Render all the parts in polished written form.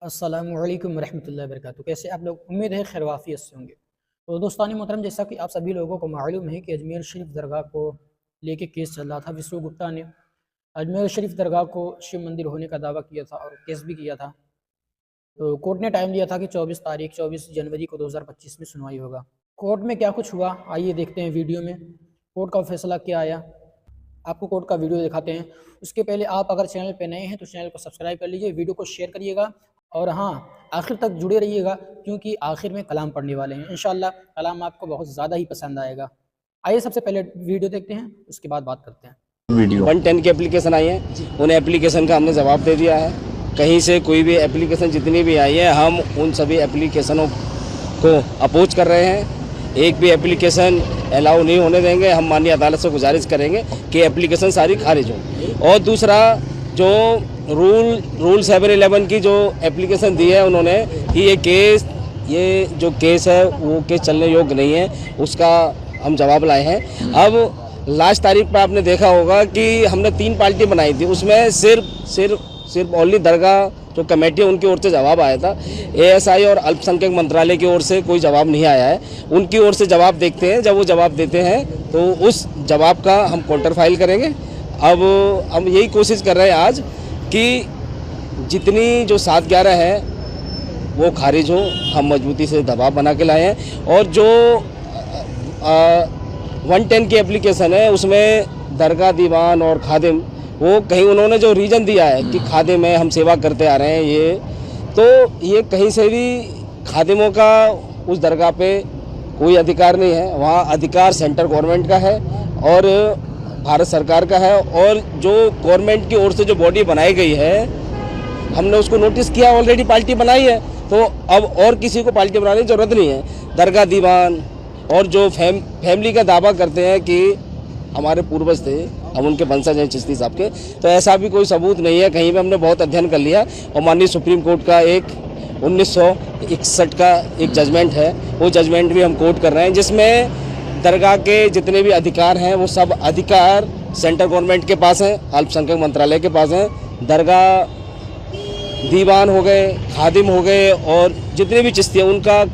अस्सलामुअलैकुम रहमतुल्लाहि व बरकातुहू। कैसे आप लोग? उम्मीद है खैर वाफ़ियत से होंगे। तो दोस्तानी मोहतरम, जैसा कि आप सभी लोगों को मालूम है कि अजमेर शरीफ दरगाह को लेके केस चल रहा था। विष्णु गुप्ता ने अजमेर शरीफ दरगाह को शिव मंदिर होने का दावा किया था और केस भी किया था। तो कोर्ट ने टाइम दिया था कि 24 जनवरी को 2025 में सुनवाई होगा। कोर्ट में क्या कुछ हुआ, आइए देखते हैं वीडियो में कोर्ट का फैसला क्या आया। आपको कोर्ट का वीडियो दिखाते हैं। उसके पहले आप अगर चैनल पे नए हैं तो चैनल को सब्सक्राइब कर लीजिए, वीडियो को शेयर करिएगा और हाँ, आखिर तक जुड़े रहिएगा क्योंकि आखिर में कलाम पढ़ने वाले हैं। इंशाल्लाह कलाम आपको बहुत ज़्यादा ही पसंद आएगा। आइए सबसे पहले वीडियो देखते हैं, उसके बाद बात करते हैं। वीडियो 110 की एप्लीकेशन आई है, उन एप्लीकेशन का हमने जवाब दे दिया है। कहीं से कोई भी एप्लीकेशन जितनी भी आई है, हम उन सभी एप्लीकेशनों को अपोज कर रहे हैं। एक भी एप्लीकेशन अलाउ नहीं होने देंगे। हम माननीय अदालत से गुजारिश करेंगे कि एप्लीकेशन सारी खारिज हो। और दूसरा, जो रूल 711 की जो एप्लीकेशन दी है उन्होंने कि ये जो केस है वो केस चलने योग्य नहीं है, उसका हम जवाब लाए हैं। अब लास्ट तारीख पर आपने देखा होगा कि हमने 3 पार्टी बनाई थी, उसमें सिर्फ ओनली दरगाह जो कमेटी है उनकी ओर से जवाब आया था। एएसआई और अल्पसंख्यक मंत्रालय की ओर से कोई जवाब नहीं आया है। उनकी ओर से जवाब देखते हैं, जब वो जवाब देते हैं तो उस जवाब का हम काउंटर फाइल करेंगे। अब हम यही कोशिश कर रहे हैं आज कि जितनी जो 711 है वो खारिज हो। हम मजबूती से दबाव बना के लाए हैं। और जो 110 की एप्लीकेशन है उसमें दरगाह दीवान और खादिम, वो कहीं उन्होंने जो रीज़न दिया है कि खादिम है, हम सेवा करते आ रहे हैं, ये कहीं से भी खादिमों का उस दरगाह पे कोई अधिकार नहीं है। वहाँ अधिकार सेंट्रल गवर्नमेंट का है और भारत सरकार का है। और जो गवर्नमेंट की ओर से जो बॉडी बनाई गई है, हमने उसको नोटिस किया, ऑलरेडी पार्टी बनाई है, तो अब और किसी को पार्टी बनाने की ज़रूरत नहीं है। दरगाह दीवान और जो फैमिली का दावा करते हैं कि हमारे पूर्वज थे, हम उनके वंशज हैं चिश्ती साहब के, तो ऐसा भी कोई सबूत नहीं है कहीं पे। हमने बहुत अध्ययन कर लिया और माननीय सुप्रीम कोर्ट का एक 1961 का एक जजमेंट है, वो जजमेंट भी हम कोर्ट कर रहे हैं, जिसमें दरगाह के जितने भी अधिकार हैं वो सब अधिकार सेंट्रल गवर्नमेंट के पास हैं, अल्पसंख्यक मंत्रालय के पास हैं। दरगाह दीवान हो गए, खादिम हो गए और जितने भी चिश्ती हैं, उनका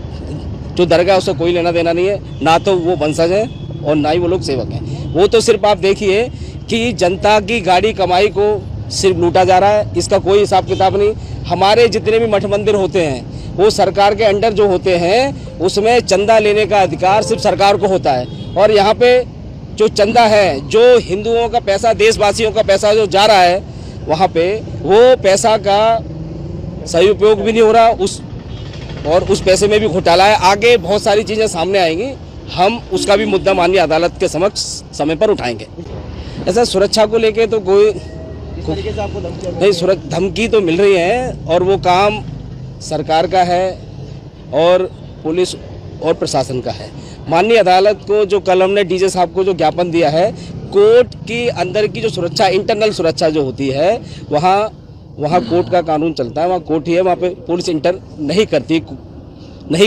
जो दरगाह उससे कोई लेना देना नहीं है। ना तो वो वंशज हैं और ना ही वो लोग सेवक हैं। वो तो सिर्फ आप देखिए कि जनता की गाड़ी कमाई को सिर्फ लूटा जा रहा है, इसका कोई हिसाब किताब नहीं। हमारे जितने भी मठ मंदिर होते हैं वो सरकार के अंडर जो होते हैं, उसमें चंदा लेने का अधिकार सिर्फ सरकार को होता है। और यहाँ पे जो चंदा है, जो हिंदुओं का पैसा, देशवासियों का पैसा जो जा रहा है, वहाँ पे वो पैसा का सही उपयोग भी नहीं हो रहा, उस पैसे में भी घोटाला है। आगे बहुत सारी चीज़ें सामने आएंगी, हम उसका भी मुद्दा माननीय अदालत के समक्ष समय पर उठाएंगे। ऐसा सुरक्षा को लेके तो कोई नहीं, धमकी तो मिल रही है और वो काम सरकार का है और पुलिस और प्रशासन का है। माननीय अदालत को जो कल हमने डीजे साहब को जो ज्ञापन दिया है, कोर्ट की अंदर की जो सुरक्षा, इंटरनल सुरक्षा जो होती है, वहाँ कोर्ट का कानून चलता है, वहाँ कोर्ट ही है, वहाँ पे पुलिस इंटर नहीं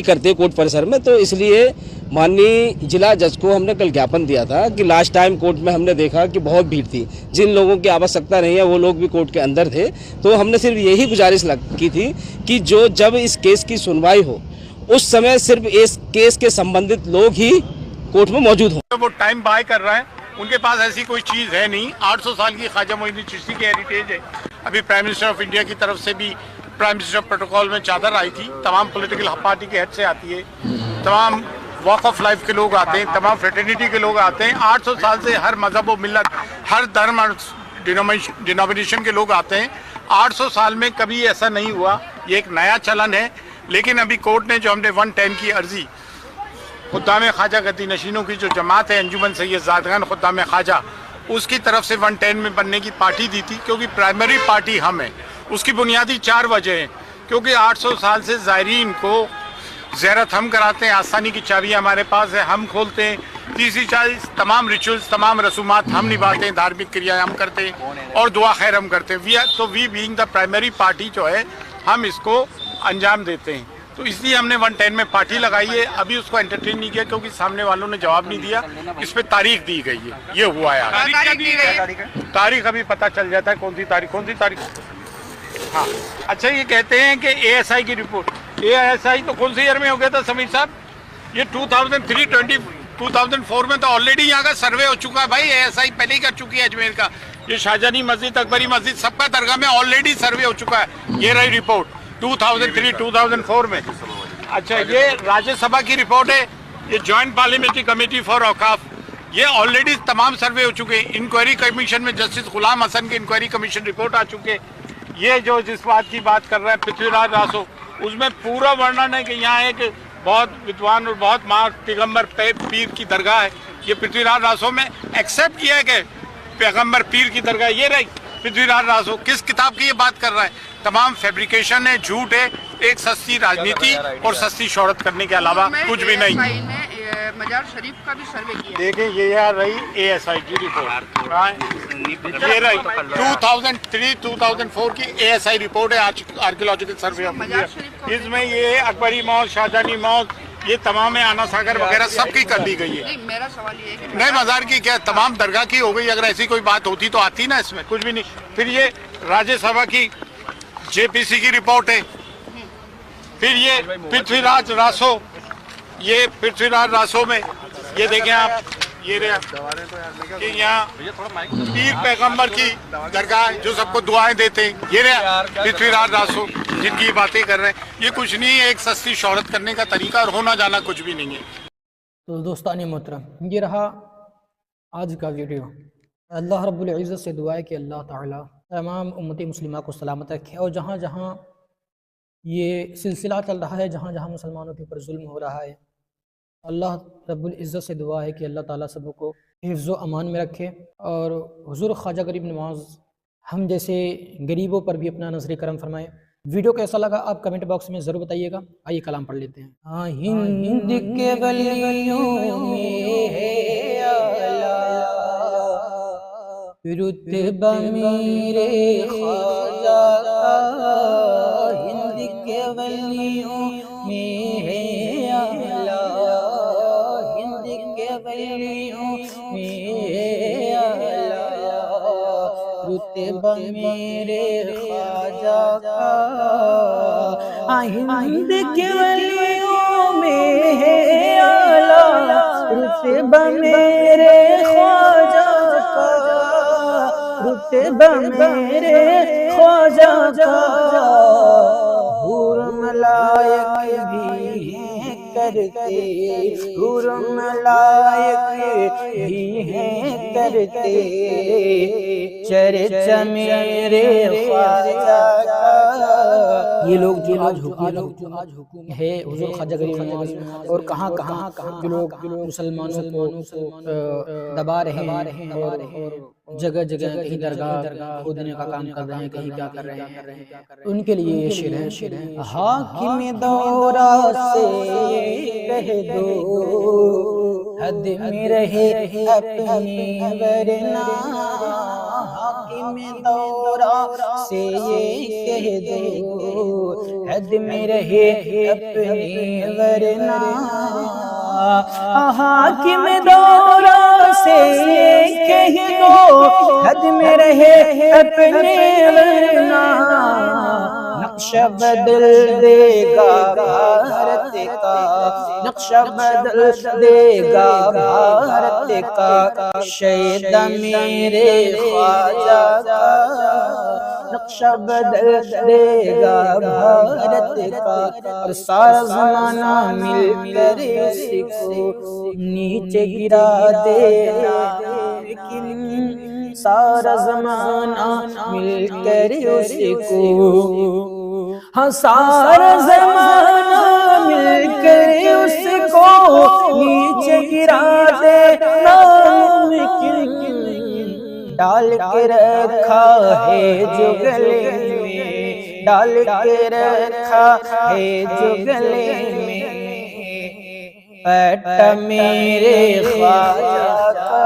करती कोर्ट परिसर में। तो इसलिए माननीय जिला जज को हमने कल ज्ञापन दिया था कि लास्ट टाइम कोर्ट में हमने देखा कि बहुत भीड़ थी, जिन लोगों की आवश्यकता नहीं है वो लोग भी कोर्ट के अंदर थे। तो हमने सिर्फ यही गुजारिश की थी कि जब इस केस की सुनवाई हो उस समय सिर्फ इस केस के संबंधित लोग ही कोर्ट में मौजूद हों। वो टाइम बाय कर रहे हैं, उनके पास ऐसी कोई चीज़ है नहीं। 800 साल की ख्वाजा मोइनुद्दीन चिश्ती की हेरिटेज है। अभी प्राइम मिनिस्टर ऑफ इंडिया की तरफ से भी प्राइम मिनिस्टर प्रोटोकॉल में चादर आई थी, तमाम पॉलिटिकल पार्टी के हेड से आती है, तमाम वॉक ऑफ लाइफ के लोग आते हैं, तमाम फ्रेटर्निटी के लोग आते हैं। 800 साल से हर मजहब व मिल्लत, हर धर्म और डिनोमिनेशन के लोग आते हैं। 800 साल में कभी ऐसा नहीं हुआ, ये एक नया चलन है। लेकिन अभी कोर्ट ने जो हमने 110 की अर्जी खुद्दाम ख्वाजा गद्दी नशीनों की जो जमात है, अंजुमन सैयद ज़ादगान खुद्दाम ख्वाजा, उसकी तरफ से 110 में बनने की पार्टी दी थी, क्योंकि प्राइमरी पार्टी हम है। उसकी बुनियादी 4 वजह हैं, क्योंकि 800 साल से ज़ायरीन को ज़ियारत हम कराते हैं, आसानी की चाबियाँ हमारे पास है, हम खोलते हैं। तीसरी चीज़, तमाम रिचुअल्स, तमाम रसूमात हम निभाते हैं, धार्मिक क्रियाएं हम करते हैं और दुआ खैर हम करते हैं। We being the primary party जो है, हम इसको अंजाम देते हैं। तो इसलिए हमने 110 में पार्टी लगाई है। अभी उसको एंटरटेन नहीं किया क्योंकि सामने वालों ने जवाब नहीं दिया। इस पे तारीख दी गई है, ये हुआ है। तारीख अभी पता चल जाता है कौन सी तारीख हाँ, अच्छा ये कहते हैं कि एएसआई की रिपोर्ट, एएसआई तो कौन से ईयर में हो गया था समीर साहब? ये 2004 में तो ऑलरेडी यहाँ का सर्वे हो चुका है भाई, एएसआई पहले ही कर चुकी है अजमेर का। ये शाहजहानी मस्जिद, अकबरी मस्जिद, सबका दरगाह में ऑलरेडी सर्वे हो चुका है। ये रही रिपोर्ट 2003-2004 में। अच्छा ये राज्यसभा की रिपोर्ट है, ये जॉइंट पार्लियामेंट्री कमेटी फॉर औकाफ, ये ऑलरेडी तमाम सर्वे हो चुके हैं। इंक्वायरी कमीशन में जस्टिस गुलाम हसन की इंक्वायरी कमीशन रिपोर्ट आ चुके हैं। ये जो जिस बात की बात कर रहा है पृथ्वीराज रासो, उसमें पूरा वर्णन है कि यहाँ एक बहुत विद्वान और बहुत महान पैगम्बर पीर की दरगाह है। ये पृथ्वीराज रासो में एक्सेप्ट किया है कि पैगम्बर पीर की दरगाह ये रही। पृथ्वीराज रासो किस किताब की ये बात कर रहा है? तमाम फैब्रिकेशन है, झूठ है, एक सस्ती राजनीति और सस्ती शोहरत करने के अलावा कुछ भी नहीं। मजार शरीफ का भी सर्वे किया। देखिए ये यहाँ रही एएसआई की रिपोर्ट, ये रही 2003-2004 की एएसआई रिपोर्ट है, आर्कियोलॉजिकल सर्वे ऑफ इंडिया। इसमें ये अकबरी मौज, शाहजहानी मौज, ये तमाम आना सागर वगैरह सबकी कर दी गई है। नहीं, मेरा सवाल ये है कि नए मज़ार की क्या तमाम दरगाह की हो गई? अगर ऐसी कोई बात होती तो आती ना, इसमें कुछ भी नहीं। फिर ये राज्यसभा की जेपीसी की रिपोर्ट है। फिर ये पृथ्वीराज रासो, ये पृथ्वीराज रासो में ये देखें आप, ये कि यहाँ पीर पैगंबर की दरगाह जो सबको दुआएं देते हैं, ये रहा पृथ्वीराज रासो जिनकी बातें कर रहे हैं। ये कुछ नहीं है, एक सस्ती शोहरत करने का तरीका और होना जाना कुछ भी नहीं है। तो दोस्तानी मोहतरम, ये रहा आज का वीडियो। अल्लाह रब्बुल इज़्ज़त से दुआ है कि अल्लाह ताला तमाम उम्मती मुस्लिमा को सलामत रखे, और जहाँ जहाँ ये सिलसिला चल रहा है, जहाँ जहाँ मुसलमानों के ऊपर जुल्म हो रहा है, अल्लाह रब्बुल इज़्ज़त से दुआ है कि अल्लाह ताला सबको हिफ्ज़ व अमान में रखे। और हुज़ूर ख्वाजा गरीब नवाज़ हम जैसे गरीबों पर भी अपना नज़र करम फरमाए। वीडियो कैसा लगा आप कमेंट बॉक्स में ज़रूर बताइएगा। आइए कलाम पढ़ लेते हैं। हाँ, हिंद के वलियों में है आला, रुतबा मेरे ख्वाजा का, हिंद के वलियों में है आला, हिंद के वलियों में है आला, रुतबा मेरे ख्वाजा का, हिंद के वलियों में है आला, रुतबा मेरे ख्वाजा का, रुतबा मेरे ख्वाजा का, हूर मलाइक भी हैं करते, हूर मलाइक भी हैं करते, चर्चा मेरे ख्वाजा का। ये लोग जो आज हुकूम है हुज़ूर ख्वाजा गरीब नवाज़, और कहाँ जो लोग मुसलमानों को दबा रहे हैं और जगह जगह कहीं दरगाह खोदने का काम कर रहे हैं, कहीं क्या कर रहे हैं, उनके लिए ये शेर है। हाकिम दौरा से कह दो हद में रहे अपनी वरना, हाकिम दौरा से ये कह दो हद में रहे अपनी वरना, हाकिम दौरा से ये कह दो हद में रहे अपने वरना, नक्शा बदल देगा भारत का, नक्शा बदल देगा भारत का, शैदा मेरे ख्वाजा का, नक्शा बदल देगा भारत का, और सारा ज़माना मिलकर उसको नीचे गिरा देगा, लेकिन सारा ज़माना मिलकर उसको, हाँ सारा ज़माना मिलकर उसको नीचे गिरा देना, लेकिन डाल के रखा है जो गले में, डाल के रखा है जो गले में, पट्टा मेरे ख्वाजा का,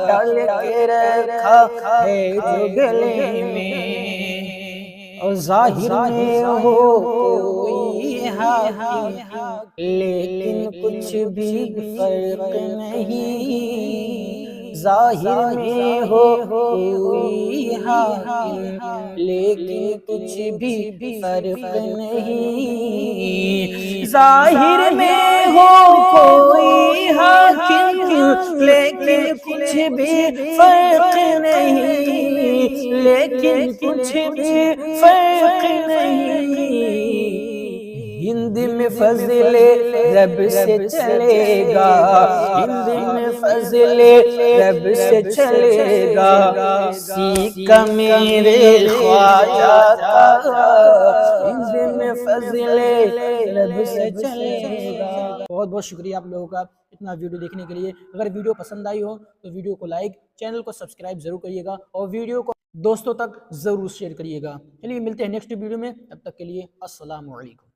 डाल के रखा है जो गले में, और जाहिर में हो कोई हाकिम, लेकिन कुछ भी फर्क नहीं, जाहिर में हो कोई हाकिम लेकिन कुछ भी फर्क नहीं, जाहिर में हो कोई हाकिम लेकिन कुछ भी फर्क नहीं, लेकिन कुछ भी फर्क नहीं। हिंद में फजले रब से चलेगा, हिंद में फजले रब से चलेगा, सीका मेरे ख्वाजा का, हिंद में फजले रब से चलेगा। बहुत बहुत शुक्रिया आप लोगों का इतना वीडियो देखने के लिए। अगर वीडियो पसंद आई हो तो वीडियो को लाइक, चैनल को सब्सक्राइब जरूर करिएगा और वीडियो को दोस्तों तक जरूर शेयर करिएगा। चलिए मिलते हैं नेक्स्ट वीडियो में, तब तक के लिए अस्सलाम वालेकुम।